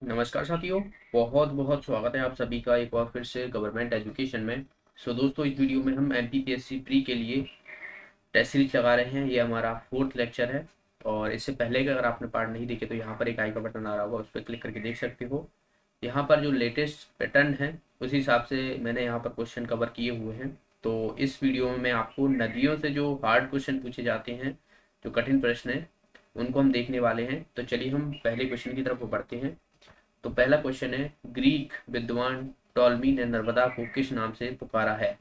नमस्कार साथियों। बहुत बहुत स्वागत है आप सभी का एक बार फिर से गवर्नमेंट एजुकेशन में। दोस्तों, इस वीडियो में हम एमपीपीएससी प्री के लिए टेस्ट सीरीज लगा रहे हैं। ये हमारा 4th लेक्चर है। और इससे पहले कि अगर आपने पार्ट नहीं देखे तो यहाँ पर एक आई का बटन आ रहा होगा, उस पर क्लिक करके देख सकते हो। यहाँ पर जो लेटेस्ट पैटर्न है उस हिसाब से मैंने यहाँ पर क्वेश्चन कवर किए हुए हैं। तो इस वीडियो में मैं आपको नदियों से जो हार्ड क्वेश्चन पूछे जाते हैं, जो कठिन प्रश्न है, उनको हम देखने वाले हैं। तो चलिए हम पहले क्वेश्चन की तरफ बढ़ते हैं। तो पहला क्वेश्चन है, ग्रीक विद्वान टॉलमी ने नर्मदा को किस नाम से पुकारा है?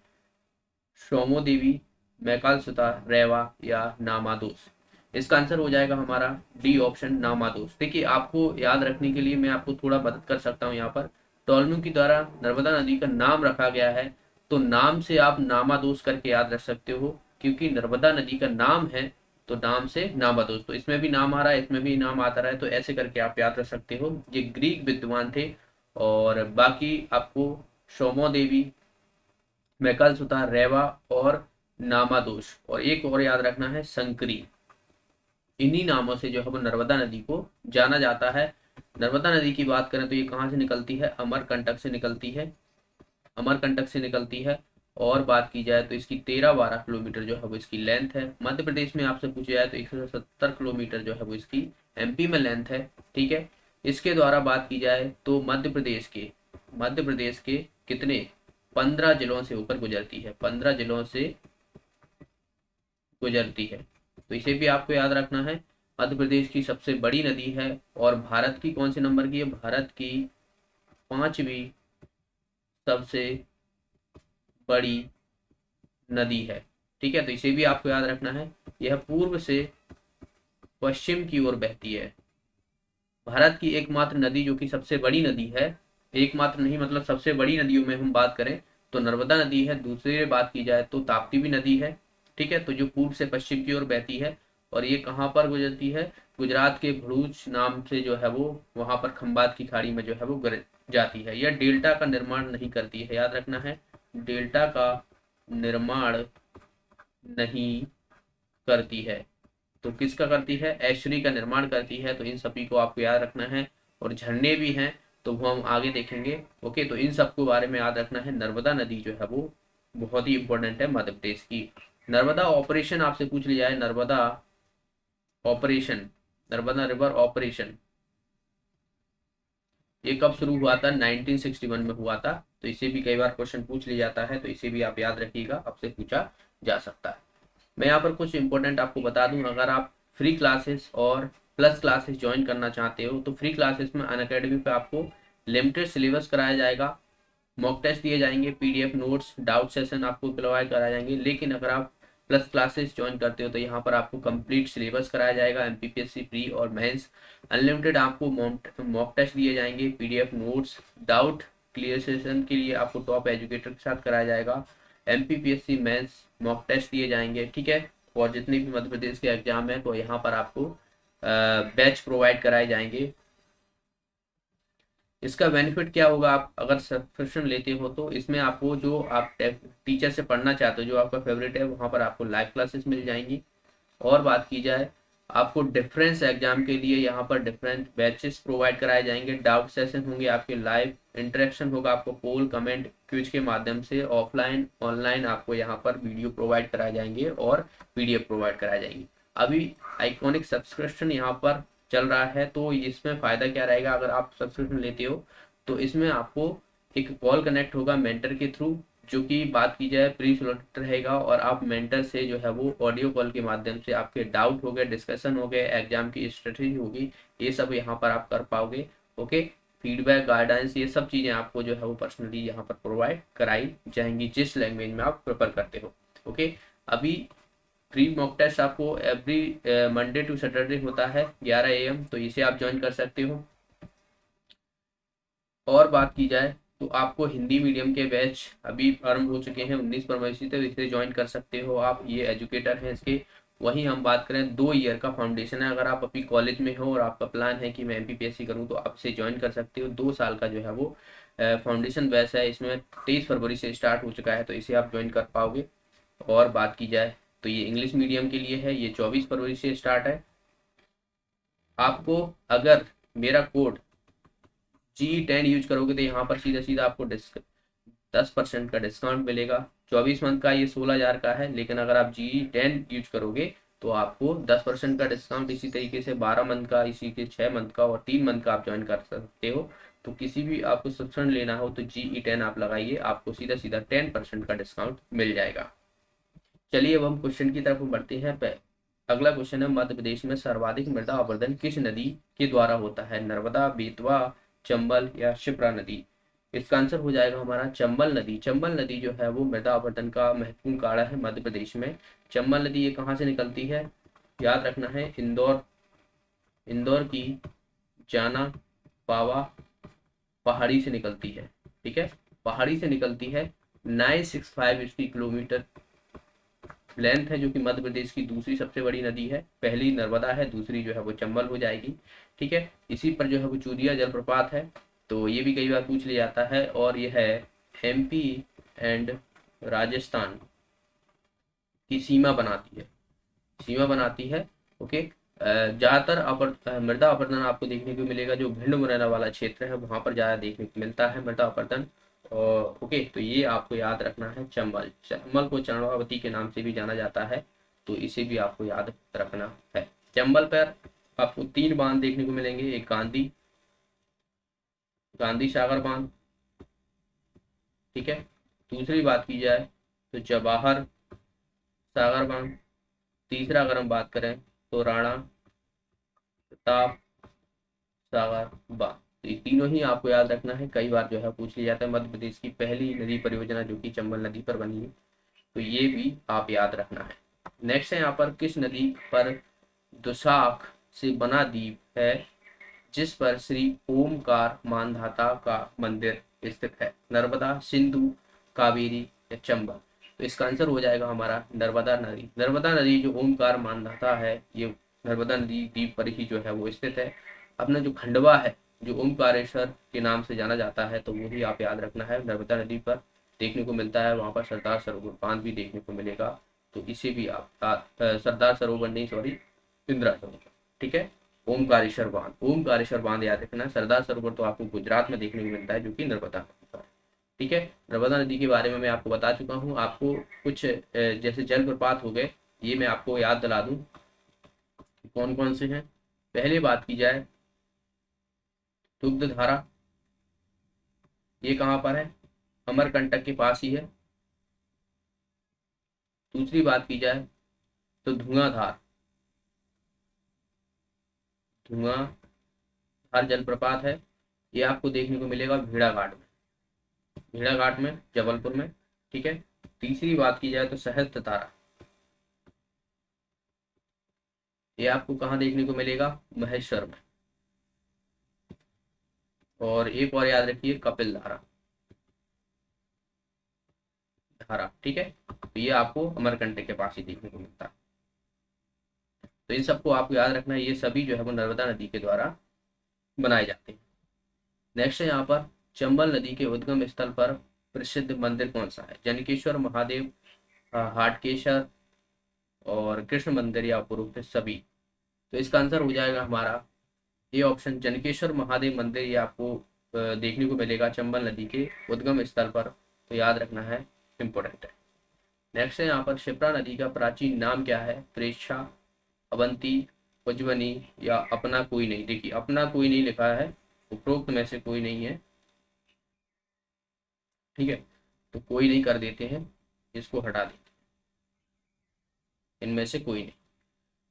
सोमो देवी, मैकालसुता, रेवा या नामादोस? इसका आंसर हो जाएगा हमारा डी ऑप्शन, नामादोस। देखिए, आपको याद रखने के लिए मैं आपको थोड़ा मदद कर सकता हूँ। यहाँ पर टॉलमी के द्वारा नर्मदा नदी का नाम रखा गया है, तो नाम से आप नामादोस करके याद रख सकते हो, क्योंकि नर्मदा नदी का नाम है, तो नाम से नामादोस। तो इसमें भी नाम आ रहा है, इसमें भी नाम आता रहा है, तो ऐसे करके आप याद रख सकते हो। ये ग्रीक विद्वान थे। और बाकी आपको सोमो देवी, मैकालसुता, रेवा और नामादोष, और एक और याद रखना है, संकरी। इन्हीं नामों से जो है वो नर्मदा नदी को जाना जाता है। नर्मदा नदी की बात करें तो ये कहाँ से निकलती है? अमरकंटक से निकलती है। अमरकंटक से निकलती है। और बात की जाए तो इसकी 13-12 किलोमीटर जो है वो इसकी लेंथ है। मध्य प्रदेश में आपसे पूछा जाए तो 170 किलोमीटर जो है वो इसकी एमपी में लेंथ है। ठीक है। इसके द्वारा बात की जाए तो मध्य प्रदेश के कितने 15 जिलों से होकर गुजरती है, 15 जिलों से गुजरती है। तो इसे भी आपको याद रखना है। मध्य प्रदेश की सबसे बड़ी नदी है। और भारत की कौन से नंबर की है? भारत की 5वीं सबसे बड़ी नदी है। ठीक है, तो इसे भी आपको याद रखना है। यह पूर्व से पश्चिम की ओर बहती है। भारत की एकमात्र नदी जो कि सबसे बड़ी नदी है, एकमात्र नहीं मतलब सबसे बड़ी नदियों में हम बात करें तो नर्मदा नदी है। दूसरी बात की जाए तो ताप्ती भी नदी है। ठीक है, तो जो पूर्व से पश्चिम की ओर बहती है। और ये कहाँ पर गुजरती है? गुजरात के भरूच नाम से जो है वो वहां पर खंबात की खाड़ी में जो है वो जाती है। यह डेल्टा का निर्माण नहीं करती है, याद रखना है, डेल्टा का निर्माण नहीं करती है। तो किसका करती है? एस्चुरी का निर्माण करती है। तो इन सभी को आपको याद रखना है। और झरने भी हैं, तो वो हम आगे देखेंगे। ओके, तो इन सबको बारे में याद रखना है। नर्मदा नदी जो है वो बहुत ही इंपॉर्टेंट है मध्य प्रदेश की। नर्मदा ऑपरेशन आपसे पूछ लिया है, Narmada operation, Narmada river operation, ये कब शुरू हुआ था? 1961 में हुआ था। तो इसे भी कई बार क्वेश्चन पूछ लिया जाता है, तो इसे भी आप याद रखिएगा, आपसे पूछा जा सकता है। मैं यहाँ पर कुछ इंपॉर्टेंट आपको बता दूं। अगर आप फ्री क्लासेस और प्लस क्लासेस ज्वाइन करना चाहते हो तो फ्री क्लासेस में अनअकैडमी पे आपको लिमिटेड सिलेबस कराया जाएगा, मॉक टेस्ट दिए जाएंगे, पीडीएफ नोट्स, डाउट सेशन आपको प्रोवाइड कराए जाएंगे। लेकिन अगर आप प्लस क्लासेस ज्वाइन करते हो तो यहाँ पर आपको कंप्लीट सिलेबस कराया जाएगा, एमपीपीएससी प्री और मेंस। अनलिमिटेड आपको मॉक टेस्ट दिए जाएंगे, PDF notes, doubt clear session के लिए आपको टॉप एजुकेटर के साथ कराया जाएगा, एमपीपीएससी मेंस मॉक टेस्ट दिए जाएंगे। ठीक है। और जितने भी मध्य प्रदेश के एग्जाम है तो यहाँ पर आपको बैच प्रोवाइड कराए जाएंगे। इसका बेनिफिट क्या होगा? आप अगर सब्सक्रिप्शन लेते हो तो इसमें आपको जो आप टीचर से पढ़ना चाहते हो, जो आपका फेवरेट है, वहाँ पर आपको लाइव क्लासेस मिल जाएंगी। और बात की जाए, आपको डिफरेंस एग्जाम के लिए यहाँ पर डिफरेंट बैचेस प्रोवाइड कराए जाएंगे, डाउट सेशन होंगे आपके, लाइव इंटरेक्शन होगा, आपको पोल कमेंट क्विज के माध्यम से ऑफलाइन ऑनलाइन आपको यहाँ पर वीडियो प्रोवाइड कराए जाएंगे और पीडीएफ प्रोवाइड कराए जाएंगे। अभी आइकॉनिक सब्सक्रिप्शन यहाँ पर चल रहा है, तो इसमें फ़ायदा क्या रहेगा? अगर आप सब्सक्रिप्शन लेते हो तो इसमें आपको एक कॉल कनेक्ट होगा मेंटर के थ्रू, जो कि बात की जाए प्री सिलेक्टेड रहेगा। और आप मेंटर से जो है वो ऑडियो कॉल के माध्यम से आपके डाउट हो गए, डिस्कशन हो गए, एग्जाम की स्ट्रेटजी होगी, ये सब यहाँ पर आप कर पाओगे। ओके, फीडबैक, गाइडेंस, ये सब चीज़ें आपको जो है वो पर्सनली यहाँ पर प्रोवाइड कराई जाएंगी, जिस लैंग्वेज में आप प्रेफर करते हो। ओके, अभी प्री मॉक टेस्ट आपको एवरी मंडे टू सैटरडे होता है 11 AM, तो इसे आप ज्वाइन कर सकते हो। और बात की जाए तो आपको हिंदी मीडियम के बैच अभी आरंभ हो चुके हैं 19 फरवरी से, तो इसे ज्वाइन कर सकते हो आप। ये एजुकेटर हैं इसके। वहीं हम बात करें, 2 ईयर का फाउंडेशन है। अगर आप अभी कॉलेज में हो और आपका प्लान है कि मैं एमपीपीएससी करूं तो आप इसे ज्वाइन कर सकते हो। 2 साल का जो है वो फाउंडेशन बैच है। इसमें 23 फरवरी से स्टार्ट हो चुका है, तो इसे आप ज्वाइन कर पाओगे। और बात की जाए तो ये इंग्लिश मीडियम के लिए है, ये 24 फरवरी से स्टार्ट है। आपको अगर मेरा कोड G10 यूज करोगे तो यहाँ पर सीधा सीधा आपको 10% का डिस्काउंट मिलेगा। 24 मंथ का ये 16,000 का है, लेकिन अगर आप G10 यूज करोगे तो आपको 10% का डिस्काउंट, इसी तरीके से 12 मंथ का, इसी के 6 मंथ का और 3 मंथ का आप ज्वाइन कर सकते हो। तो किसी भी आपको सब्सक्रिप्शन लेना हो तो GE10 आप लगाइए, आपको सीधा सीधा 10% का डिस्काउंट मिल जाएगा। चलिए अब हम क्वेश्चन की तरफ बढ़ते हैं। अगला क्वेश्चन है, मध्य प्रदेश में सर्वाधिक मृदा अपरदन किस नदी के द्वारा होता है? नर्मदा, बेतवा, चंबल या शिप्रा नदी? इसका आंसर हो जाएगा हमारा चंबल नदी। चंबल नदी जो है वो मृदा अपरदन का महत्वपूर्ण कारण है मध्य प्रदेश में। चंबल नदी ये कहाँ से निकलती है? याद रखना है, इंदौर, इंदौर की जाना पावा पहाड़ी से निकलती है। ठीक है, पहाड़ी से निकलती है। 965 इसकी किलोमीटर लेंथ है, जो कि मध्य प्रदेश की दूसरी सबसे बड़ी नदी है। पहली नर्मदा है, दूसरी जो है वो चंबल हो जाएगी। ठीक है, इसी पर जो है वो चूरिया जलप्रपात है, तो ये भी कई बार पूछ लिया जाता है, और ये है MP एंड राजस्थान की सीमा बनाती है, सीमा बनाती है। ओके, ज़्यादातर मृदा अपरदन आपको देखने को मिलेगा जो भिंड मुरैना वाला क्षेत्र है, वहाँ पर ज़्यादा देखने को मिलता है मृदा अपरदन। और ओके, तो ये आपको याद रखना है। चंबल, चंबल को चंद्रावती के नाम से भी जाना जाता है, तो इसे भी आपको याद रखना है। चंबल पर आपको 3 बांध देखने को मिलेंगे, एक गांधी, गांधी सागर बांध। ठीक है, दूसरी बात की जाए तो जवाहर सागर बांध। तीसरा अगर हम बात करें तो राणा प्रताप सागर बांध। तो ये तीनों ही आपको याद रखना है, कई बार जो है पूछ लिया जाता है। मध्य प्रदेश की पहली नदी परियोजना जो कि चंबल नदी पर बनी है, तो ये भी आप याद रखना है। नेक्स्ट है यहाँ पर, किस नदी पर दुसाख से बना द्वीप है जिस पर श्री ओमकार मानधाता का मंदिर स्थित है? नर्मदा, सिंधु, कावेरी या चंबल? तो इसका आंसर हो जाएगा हमारा नर्मदा नदी। नर्मदा नदी जो ओमकार मानधाता है, ये नर्मदा नदी द्वीप पर ही जो है वो स्थित है। अपना जो खंडवा है, जो ओमकारेश्वर के नाम से जाना जाता है, तो वही आप याद रखना है, नर्मदा नदी पर देखने को मिलता है। वहाँ पर सरदार सरोवर बांध भी देखने को मिलेगा, तो इसे भी आप सरदार सरोवर नहीं, सॉरी, इंदिरा सरोवर। ठीक है, ओमकारेश्वर बांध, ओमकारेश्वर बांध याद रखना। सरदार सरोवर तो आपको गुजरात में देखने को मिलता है, जो कि नर्मदा नदी पर है। ठीक है, नर्मदा नदी के बारे में मैं आपको बता चुका हूँ। आपको कुछ जैसे जलप्रपात हो गए, ये मैं आपको याद दिला दूं कौन कौन से हैं। पहले बात की जाए, दुग्ध धारा, ये कहाँ पर है? अमरकंटक के पास ही है। दूसरी बात की जाए तो धुआंधार, धुआंधार जलप्रपात है, ये आपको देखने को मिलेगा भेड़ाघाट में, भेड़ाघाट में, जबलपुर में। ठीक है, तीसरी बात की जाए तो सहस्त्रधारा, ये आपको कहाँ देखने को मिलेगा? महेश्वर में। और एक और याद रखिए, कपिल धारा, धारा। ठीक है, तो ये आपको अमरकंटक के पास ही देखने को मिलता है। तो इन सबको आपको याद रखना है, ये सभी जो है वो नर्मदा नदी के द्वारा बनाए जाते हैं। नेक्स्ट है यहाँ पर, चंबल नदी के उद्गम स्थल पर प्रसिद्ध मंदिर कौन सा है? जनकेश्वर महादेव, हाटकेश्वर और कृष्ण मंदिर, या उपरोक्त सभी? तो इसका आंसर हो जाएगा हमारा ये ऑप्शन, जनकेश्वर महादेव मंदिर। ये आपको देखने को मिलेगा चंबल नदी के उद्गम स्थल पर, तो याद रखना है, इम्पोर्टेंट है। नेक्स्ट है यहाँ पर, शिप्रा नदी का प्राचीन नाम क्या है? प्रेक्षा, अवंती, उज्जवनी या अपना कोई नहीं? देखिए, अपना कोई नहीं लिखा है, उपरोक्त में से कोई नहीं है। ठीक है, तो कोई नहीं कर देते हैं, इसको हटा देते हैं, इनमें से कोई नहीं।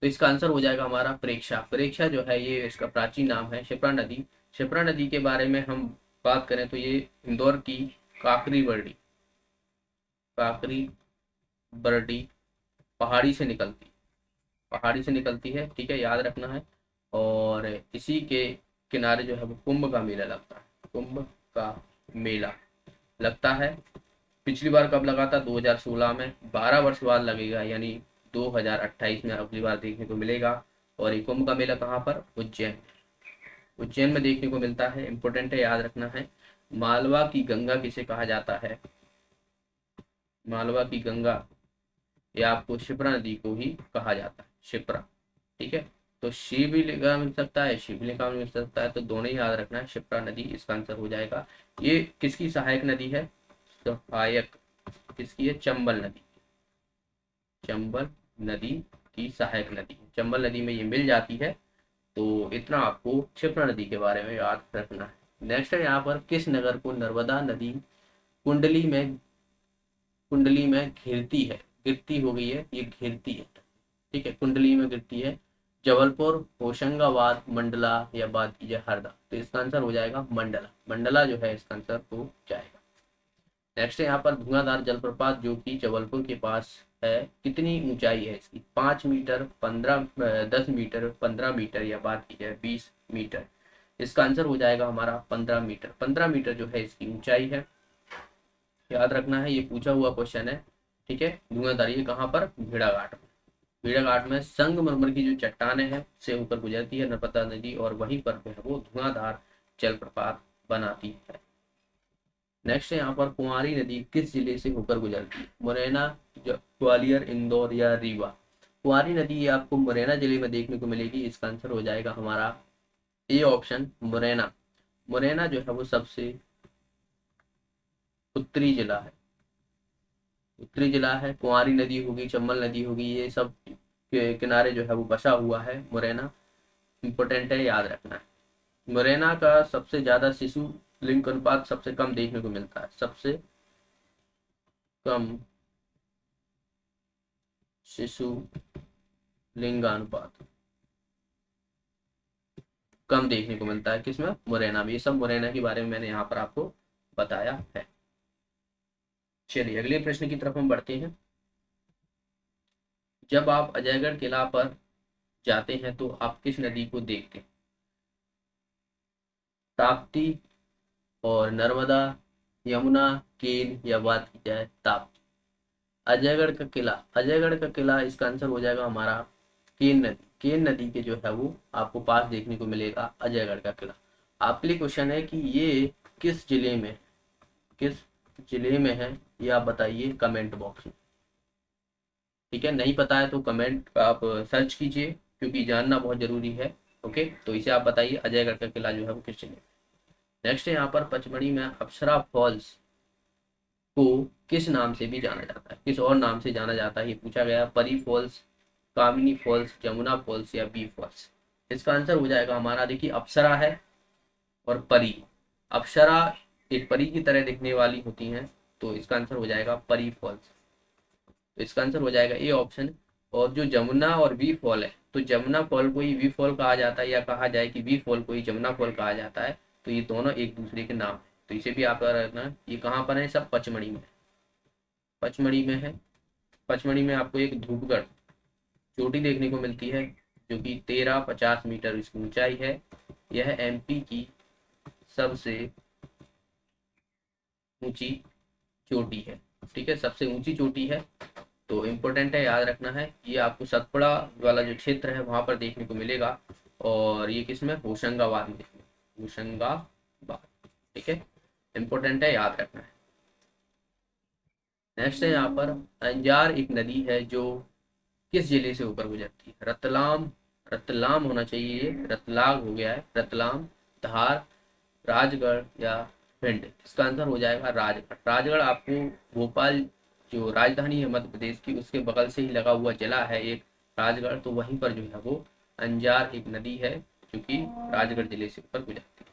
तो इसका आंसर हो जाएगा हमारा प्रेक्षा। प्रेक्षा जो है ये इसका प्राचीन नाम है। शिप्रा नदी, शिप्रा नदी के बारे में हम बात करें तो ये इंदौर की काकरी बरडी, काकरी बरडी पहाड़ी से निकलती, पहाड़ी से निकलती है। ठीक है, याद रखना है। और इसी के किनारे जो है वो कुंभ का मेला लगता है, कुंभ का मेला लगता है। पिछली बार कब लगा था? 2016 में। 12 वर्ष बाद लगेगा, यानी 2028 में अगली बार देखने को मिलेगा। और ये कुंभ का मेला कहाँ पर? उज्जैन, उज्जैन में देखने को मिलता है। इंपॉर्टेंट है, याद रखना है। मालवा की गंगा किसे कहा जाता है? मालवा की गंगा, या आपको शिप्रा नदी को ही कहा जाता है, शिप्रा। ठीक है, तो शिवलिंगा मिल सकता है, शिवलिंगा मिल सकता है, तो दोनों ही याद रखना है। क्षिप्रा नदी इसका आंसर हो जाएगा। ये किसकी सहायक नदी है? सहायक किसकी है? चंबल नदी। चंबल नदी की सहायक नदी, चंबल नदी में ये मिल जाती है। तो इतना आपको क्षिप्रा नदी के बारे में याद रखना है। नेक्स्ट है यहाँ पर, किस नगर को नर्मदा नदी कुंडली में घिरती है? गिरती हो गई है, ये घिरती है, ठीक है, कुंडली में गिरती है। जबलपुर, होशंगाबाद, मंडला या या हरदा? तो इसका आंसर हो जाएगा मंडला। मंडला जो है इसका आंसर हो जाएगा। नेक्स्ट है यहाँ पर, धुआंधार जलप्रपात जो कि जबलपुर के पास है, कितनी ऊंचाई है इसकी? 5 मीटर, 10 मीटर, 15 मीटर या बात की जाए 20 मीटर? इसका आंसर हो जाएगा हमारा 15 मीटर। 15 मीटर जो है इसकी ऊंचाई है, याद रखना है, ये पूछा हुआ क्वेश्चन है। ठीक है, धुआंधार ये कहाँ पर? भेड़ाघाट में। भेड़ाघाट में संगमरमर की जो चट्टाने हैं से होकर गुजरती है नर्मदा नदी, और वहीं पर जो है वो धुआंधार जलप्रपात बनाती है। नेक्स्ट है यहाँ पर, कुंवारी नदी किस जिले से होकर गुजरती है? मुरैना, ग्वालियर, इंदौर या रीवा? कुंवारी नदी ये आपको मुरैना जिले में देखने को मिलेगी। इसका आंसर हो जाएगा हमारा ए ऑप्शन, मुरैना। मुरैना जो है वो सबसे उत्तरी जिला है, उत्तरी जिला है। कुंवारी नदी होगी, चंबल नदी होगी, ये सब के किनारे जो है वो बसा हुआ है मुरैना। इंपॉर्टेंट है, याद रखना है। मुरैना का सबसे ज्यादा शिशु लिंग अनुपात सबसे कम देखने को मिलता है, सबसे कम शिशु लिंगानुपात कम देखने को मिलता है किसमें? मुरैना में। ये सब मुरैना के बारे में मैंने यहाँ पर आपको बताया है। चलिए अगले प्रश्न की तरफ हम बढ़ते हैं। जब आप अजयगढ़ किला पर जाते हैं तो आप किस नदी को देखते हैं? ताप्ती और नर्मदा, यमुना, केन या बात की जाए ताप्ती? अजयगढ़ का किला इसका आंसर हो जाएगा हमारा केन नदी। केन नदी के जो है वो आपको पास देखने को मिलेगा अजयगढ़ का किला। आपके लिए क्वेश्चन है कि ये किस जिले में, किस जिले में है, ये आप बताइए कमेंट बॉक्स में। ठीक है, नहीं पता है तो कमेंट आप सर्च कीजिए, क्योंकि जानना बहुत जरूरी है। ओके, तो इसे आप बताइए अजयगढ़ का किला जो है वो किस जिले में। नेक्स्ट है यहाँ पर, पचमढ़ी में अप्सरा फॉल्स को किस नाम से भी जाना जाता है? किस और नाम से जाना जाता है ये पूछा गया। परी फॉल्स, कामिनी फॉल्स, जमुना फॉल्स या बी फॉल्स? इसका आंसर हो जाएगा हमारा, देखिए अप्सरा है और परी। अप्सरा एक परी की तरह दिखने वाली होती हैं, तो इसका आंसर हो जाएगा परी फॉल्स। तो इसका आंसर हो जाएगा ए ऑप्शन। और जो जमुना और वी फॉल है, तो जमुना फॉल को ही वी फॉल कहा जाता है, या कहा जाए कि वी फॉल को ही जमुना फॉल कहा जाता है। तो ये दोनों एक दूसरे के नाम है, तो इसे भी आप रखना। ये कहाँ पर है? सब पचमढ़ी में, पचमढ़ी में है। पचमढ़ी में आपको एक धूपगढ़ चोटी देखने को मिलती है, जो कि 1350 मीटर इसकी ऊंचाई है। यह एमपी की सबसे ऊंची चोटी है। ठीक है, सबसे ऊंची चोटी है, तो इम्पोर्टेंट है, याद रखना है। ये आपको सतपुड़ा वाला जो क्षेत्र है वहां पर देखने को मिलेगा, और ये किसमें? होशंगाबाद में देखने, होशंगाबाद। ठीक है, इम्पोर्टेंट है, याद रखना है। नेक्स्ट है यहाँ पर, अंजार एक नदी है जो किस जिले से होकर गुजरती है? रतलाम, रतलाम होना चाहिए, रतलाम हो गया है, रतलाम, धार, राजगढ़ या भिंड? इसका आंसर हो जाएगा राजगढ़। राजगढ़ आपको भोपाल जो राजधानी है मध्य प्रदेश की, उसके बगल से ही लगा हुआ जिला है एक राजगढ़, तो वहीं पर जो है वो अंजार एक नदी है जो कि राजगढ़ जिले से ऊपर गुजरती है।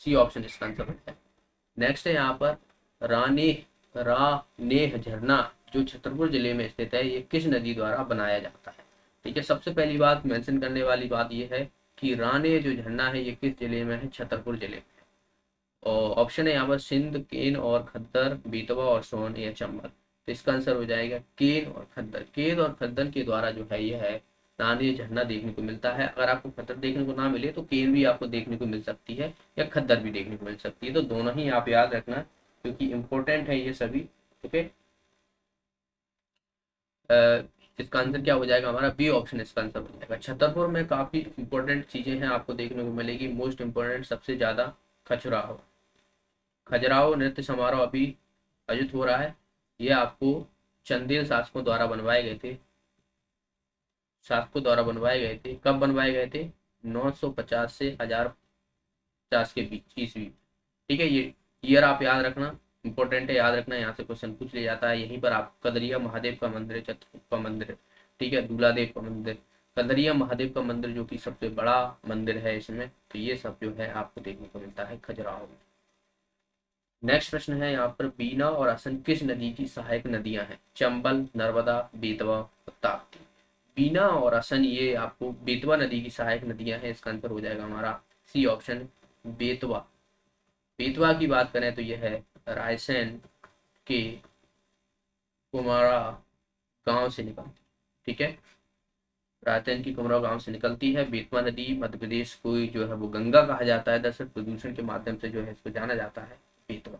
सी ऑप्शन इसका आंसर होता है। नेक्स्ट है यहाँ पर, रानेह झरना जो छतरपुर जिले में स्थित है, ये किस नदी द्वारा बनाया जाता है? ठीक है, सबसे पहली बात मेंशन करने वाली बात ये है कि राने जो झरना है ये किस जिले में है? छतरपुर जिले में। और ऑप्शन है यहाँ पर सिंध, केन और खद्दर, बेतवा और सोन या चंबल? तो इसका आंसर हो जाएगा केन और खद्दर। केन और खद्दर के द्वारा जो है यह है नानी झरना देखने को मिलता है। अगर आपको खद्दर देखने को ना मिले तो केन भी आपको देखने को मिल सकती है, या खद्दर भी देखने को मिल सकती है, तो दोनों ही आप याद रखना, क्योंकि इंपॉर्टेंट है ये सभी। ओके, इसका आंसर क्या हो जाएगा हमारा? बी ऑप्शन इसका आंसर हो जाएगा। छतरपुर में काफी इंपॉर्टेंट चीजें हैं आपको देखने को मिलेगी। मोस्ट इंपॉर्टेंट सबसे ज्यादा खजुराहो, खजुराहो नृत्य समारोह अभी आयोजित हो रहा है। ये आपको चंदेल शासकों द्वारा बनवाए गए थे शासकों द्वारा बनवाए गए थे। कब बनवाए गए थे? 950 से 1050 के बीच ईस्वी। ठीक है, ये ईयर आप याद रखना, इंपॉर्टेंट है, याद रखना, यहाँ से क्वेश्चन पूछ लिया जाता है। यहीं पर आप कदरिया महादेव का मंदिर है, चित्रकूट का मंदिर है, ठीक है, दूलादेव का मंदिर, कदरिया महादेव का मंदिर जो कि सबसे बड़ा मंदिर है इसमें। तो ये सब जो है आपको देखने को मिलता है खजुराहो में। नेक्स्ट प्रश्न है यहाँ पर, बीना और असन किस नदी की सहायक नदियां हैं? चंबल, नर्मदा, बेतवा और ताप्ती। बीना और असन ये आपको बेतवा नदी की सहायक नदियां हैं। इसका आंसर हो जाएगा हमारा सी ऑप्शन, बेतवा। बेतवा की बात करें तो यह है रायसेन के कुमारा गांव से निकलती, ठीक है, रायसेन की कुमारा गांव से निकलती है। बेतवा नदी मध्य प्रदेश को जो है वो गंगा कहा जाता है। दरअसल प्रदूषण के माध्यम से जो है इसको जाना जाता है बेतवा।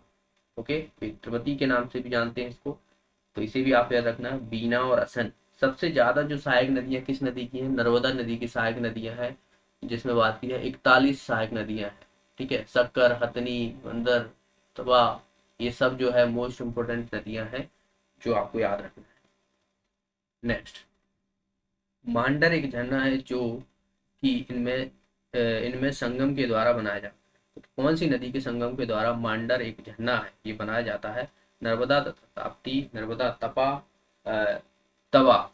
ओके, बेतवती के नाम से भी जानते हैं इसको। तो इसे भी आप याद रखना। बीना और असन, सबसे ज्यादा जो सहायक नदियां किस नदी की हैं? नर्मदा नदी की सहायक नदियां हैं, जिसमें बात की जाए 41 सहायक नदियां हैं, ठीक है। सक्कर, हथनी, बंदर, तवा, ये सब जो है मोस्ट इंपोर्टेंट नदियां हैं जो आपको याद रखना है। नेक्स्ट, मांडर एक झरना है जो कि इनमें संगम के द्वारा बनाया जाता है। तो कौन सी नदी के संगम के द्वारा मांडर एक झरना है ये बनाया जाता है? नर्मदा तथा ताप्ती, नर्मदा, तपा, तवा,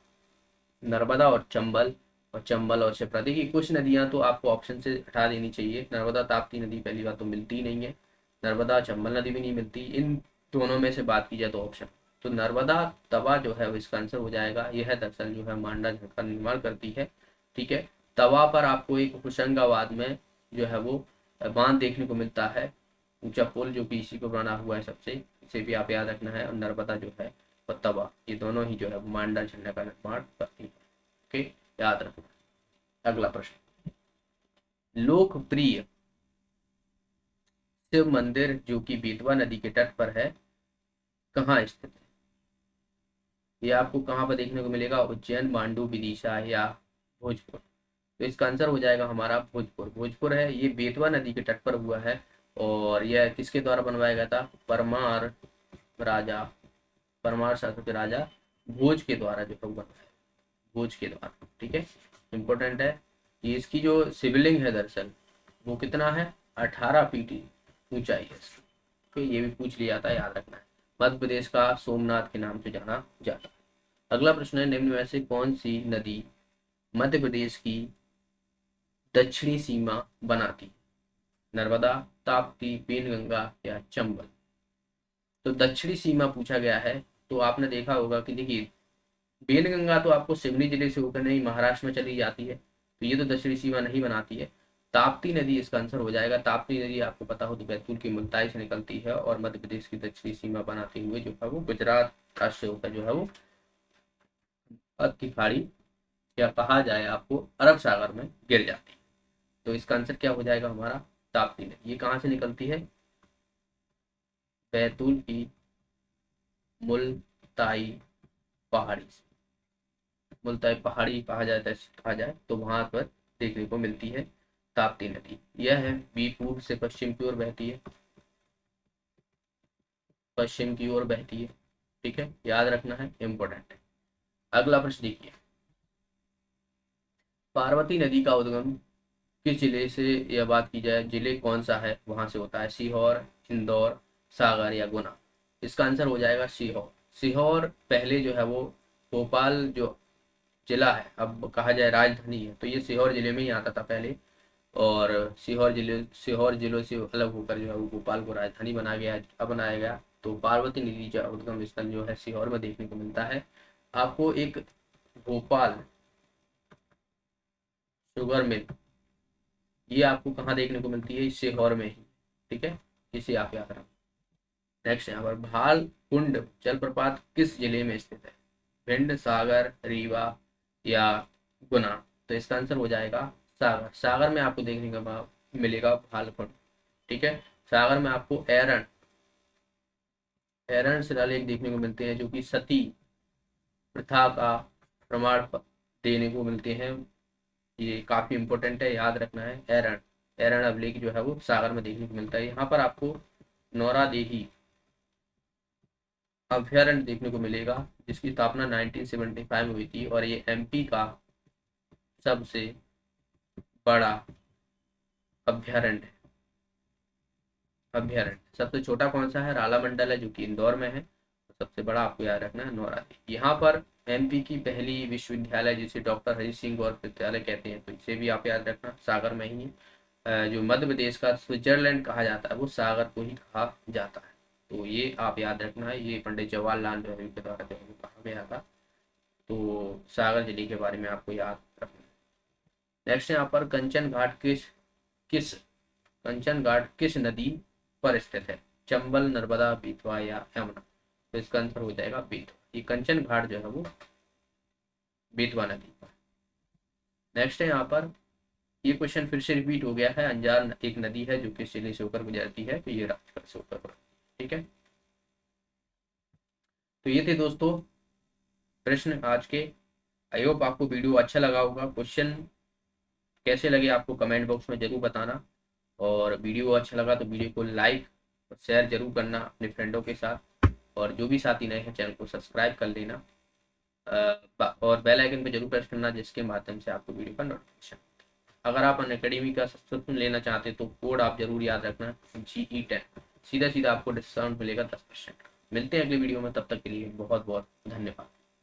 नर्मदा और चंबल, और चंबल और शिप्रा। देखिए कुछ नदियां तो आपको ऑप्शन से हटा देनी चाहिए। नर्मदा ताप्ती नदी पहली बात तो मिलती ही नहीं है, नर्मदा चंबल नदी भी नहीं मिलती। इन दोनों में से बात की जाए तो ऑप्शन, तो नर्मदा तवा जो है वो इसका आंसर हो जाएगा। यह दरअसल जो है मांडा झरना का निर्माण करती है, ठीक है। तवा पर आपको एक होशंगाबाद में जो है वो बांध देखने को मिलता है, ऊंचा पुल जो कि इसी को बना हुआ है सबसे, इसे भी आप याद रखना है। और नर्मदा जो है और तवा, ये दोनों ही जो है मांडा झरना का निर्माण करती है। ओके, याद रखना। अगला प्रश्न, लोकप्रिय शिव मंदिर जो कि बेतवा नदी के तट पर है कहाँ स्थित है? ये आपको कहाँ पर देखने को मिलेगा? उज्जैन, मांडू, विदिशा या भोजपुर। तो इसका आंसर हो जाएगा हमारा भोजपुर। भोजपुर है, ये बेतवा नदी के तट पर हुआ है। और यह किसके द्वारा बनवाया गया था? परमार राजा, परमार शासक के राजा भोज के द्वारा जो है बनवाया, भोज के द्वारा, ठीक है, इंपॉर्टेंट है। ये इसकी जो शिवलिंग है दरअसल वो कितना है? 18 फीट ऊंचाई है इसकी। तो ये भी पूछ लिया जाता है, याद रखना है। मध्य प्रदेश का सोमनाथ के नाम से जाना जाता है। अगला प्रश्न है, निम्न में से कौन सी नदी मध्य प्रदेश की दक्षिणी सीमा बनाती है? नर्मदा, ताप्ती, पेनगंगा या चंबल। तो दक्षिणी सीमा पूछा गया है, तो आपने देखा होगा कि देखिए बेनगंगा तो आपको सिवनी जिले से होकर नहीं महाराष्ट्र में चली जाती है, तो ये तो दक्षिणी सीमा नहीं बनाती है। ताप्ती नदी इसका आंसर हो जाएगा। ताप्ती नदी आपको पता हो तो बैतूल की मुल्ताई से निकलती है और मध्य प्रदेश की दक्षिणी सीमा बनाते हुए जो है वो गुजरात राष्ट्र से होकर जो है वो अरब की खाड़ी या कहा जाए आपको अरब सागर में गिर जाती है। तो इसका आंसर क्या हो जाएगा हमारा? ताप्ती नदी। ये कहाँ से निकलती है? बैतूल की मुल्ताई पहाड़ी से। मुल्ताई पहाड़ी कहा जाए तो वहां पर देखने को मिलती है ताप्ती नदी। यह है बी पूर्व से पश्चिम की ओर बहती है, पश्चिम की ओर बहती है, ठीक है, याद रखना है, इंपॉर्टेंट है। अगला प्रश्न देखिए, पार्वती नदी का उद्गम किस जिले से, यह बात की जाए जिले कौन सा है वहां से होता है? सीहोर, इंदौर, सागर या गुना। इसका आंसर हो जाएगा सीहोर। सीहोर पहले जो है वो भोपाल जो जिला है, अब कहा जाए राजधानी है, तो ये सीहोर जिले में ही आता था पहले। और सीहोर जिलों से अलग होकर जो है वो भोपाल को राजधानी बनाया गया। तो पार्वती नदी का उद्गम स्थल जो है सीहोर में देखने को मिलता है। आपको एक भोपाल शुगर मिल, ये आपको कहाँ देखने को मिलती है? सीहोर में ही, ठीक है, इसे आप याद रखें। नेक्स्ट यहाँ पर, भाल कुंड जलप्रपात किस जिले में स्थित है? भिंड, सागर, रीवा या गुना। तो इसका आंसर हो जाएगा सागर। सागर में आपको देखने का मिलेगा भालकुंड, ठीक है। सागर में आपको एरन एरन शिलालेख देखने को मिलते हैं जो कि सती प्रथा का प्रमाण देने को मिलते हैं। ये काफी इंपॉर्टेंट है, याद रखना है। एरन एरन अभिलेख जो है वो सागर में देखने को मिलता है। यहाँ पर आपको नौरा देही अभ्यारण्य देखने को मिलेगा जिसकी स्थापना 1975 में हुई थी और ये एमपी का सबसे बड़ा अभ्यारण्य अभ्यारण्य सबसे छोटा कौन सा है? राला मंडल है, जो कि इंदौर में है। सबसे बड़ा आपको याद रखना है नौराली। यहाँ पर एमपी की पहली विश्वविद्यालय, जिसे डॉक्टर हरि सिंह गौर विद्यालय कहते हैं, तो इसे भी आप याद रखना, सागर में ही है। जो मध्य प्रदेश का स्विट्जरलैंड कहा जाता है, वो सागर को ही कहा जाता है। तो ये आप याद रखना है, ये पंडित जवाहरलाल नेहरू के द्वारा जो है वो कहा गया था। तो सागर जिले के बारे में आपको याद रखना है। नेक्स्ट यहाँ पर किस कंचन घाट किस नदी पर स्थित है? चंबल, नर्मदा, बेतवा या यमुना? तो इसका आंसर हो जाएगा बेतवा। ये कंचन घाट जो है वो बेतवा नदी पर। नेक्स्ट है यहाँ पर, ये क्वेश्चन फिर से रिपीट हो गया है। अंजार एक नदी है जो कि जिले से होकर गुजरती है, तो ये राजगढ़ से होकर, ठीक है। तो ये थे दोस्तों प्रश्न आज के। आई होप आपको वीडियो अच्छा लगा होगा। क्वेश्चन कैसे लगे आपको कमेंट बॉक्स में जरूर बताना, और वीडियो अच्छा लगा तो वीडियो को लाइक और शेयर जरूर करना अपने फ्रेंडों के साथ, और जो भी साथी नए हैं चैनल को सब्सक्राइब कर लेना, और बेल आइकन पे जरूर प्रेस करना, जिसके माध्यम से आपको वीडियो का नोटिफिकेशन। अगर आप अनअकैडमी का सब्सक्रिप्शन लेना चाहते तो कोड आप जरूर याद रखना, GE10। सीधा सीधा आपको डिस्काउंट मिलेगा 10%। मिलते हैं अगली वीडियो में, तब तक के लिए बहुत बहुत धन्यवाद।